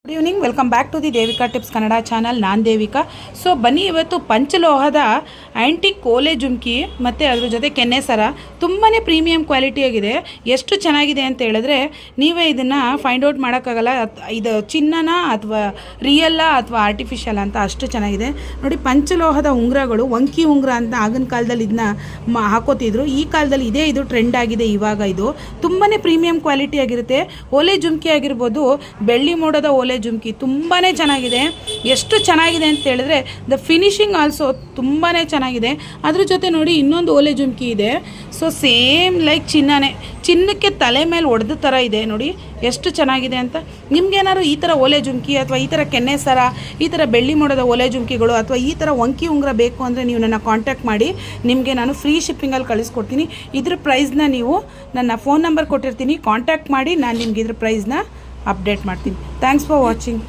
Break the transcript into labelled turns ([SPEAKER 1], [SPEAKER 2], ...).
[SPEAKER 1] Good evening, welcome back to the Devika tips Kannada channel. ನಾನು Devika. So ಬನ್ನಿ, ಇವತ್ತು ಪಂಚಲೋಹದ ಆ್ಯಂಟಿಕ್ ಓಲೆ ಜುಮ್ಕಿ ಮತ್ತು ಅದ್ರ ಜೊತೆ ಕೆನ್ನೆ ಸರ ತುಂಬಾ ಪ್ರೀಮಿಯಂ ಕ್ವಾಲಿಟಿಯಾಗಿದೆ. ಎಷ್ಟು ಚೆನ್ನಾಗಿದೆ ಅಂತ ಹೇಳಿದ್ರೆ ನೀವೇ ಇದನ್ನು ಫೈಂಡ್ ಔಟ್ ಮಾಡೋಕ್ಕಾಗಲ್ಲ, ಇದು ಚಿನ್ನನ ಅಥವಾ ರಿಯಲ್ಲ ಅಥವಾ ಆರ್ಟಿಫಿಷಿಯಲ್ ಅಂತ. ಅಷ್ಟು ಚೆನ್ನಾಗಿದೆ ನೋಡಿ. ಪಂಚಲೋಹದ ಉಂಗುರಗಳು, ವಂಕಿ ಉಂಗುರ ಅಂತ ಆಗಿನ ಕಾಲದಲ್ಲಿ ಇದನ್ನ ಹಾಕೋತಿದ್ರು. ಈ ಕಾಲದಲ್ಲಿ ಇದು ಟ್ರೆಂಡ್ ಆಗಿದೆ ಇವಾಗ. ಇದು ತುಂಬಾ ಪ್ರೀಮಿಯಂ ಕ್ವಾಲಿಟಿ ಆಗಿರುತ್ತೆ. ಓಲೆ ಜುಮ್ಕಿ ಆಗಿರ್ಬೋದು, ಬೆಳ್ಳಿ ಮೋಡದ ಓಲೆ ಜುಮ್ಕಿ ತುಂಬಾ ಚೆನ್ನಾಗಿದೆ. ಎಷ್ಟು ಚೆನ್ನಾಗಿದೆ ಅಂತ ಹೇಳಿದ್ರೆ ದ ಫಿನಿಶಿಂಗ್ ಆಲ್ಸೋ ತುಂಬಾ ಚೆನ್ನಾಗಿದೆ. ಅದ್ರ ಜೊತೆ ನೋಡಿ ಇನ್ನೊಂದು ಓಲೆ ಜುಮ್ಕಿ ಇದೆ. ಸೊ ಸೇಮ್ ಲೈಕ್ ಚಿನ್ನಕ್ಕೆ ತಲೆ ಮೇಲೆ ಹೊಡೆದ ಥರ ಇದೆ ನೋಡಿ, ಎಷ್ಟು ಚೆನ್ನಾಗಿದೆ ಅಂತ. ನಿಮ್ಗೇನಾದ್ರು ಈ ಥರ ಓಲೆ ಜುಮ್ಕಿ ಅಥವಾ ಈ ಥರ ಕೆನ್ನೆ ಸರ, ಈ ಥರ ಬೆಳ್ಳಿ ಮೋಡದ ಓಲೆ ಜುಮ್ಕಿಗಳು ಅಥವಾ ಈ ಥರ ವಂಕಿ ಉಂಗುರ ಬೇಕು ಅಂದರೆ ನೀವು ನನ್ನ ಕಾಂಟ್ಯಾಕ್ಟ್ ಮಾಡಿ, ನಿಮಗೆ ನಾನು ಫ್ರೀ ಶಿಪ್ಪಿಂಗಲ್ಲಿ ಕಳಿಸ್ಕೊಡ್ತೀನಿ. ಇದ್ರ ಪ್ರೈಸ್ನ ನೀವು ನನ್ನ ಫೋನ್ ನಂಬರ್ ಕೊಟ್ಟಿರ್ತೀನಿ, ಕಾಂಟ್ಯಾಕ್ಟ್ ಮಾಡಿ, ನಾನು ನಿಮ್ಗೆ ಇದ್ರ ಪ್ರೈಸ್ನ ಅಪ್ಡೇಟ್ ಮಾಡ್ತೀನಿ. Thanks for watching.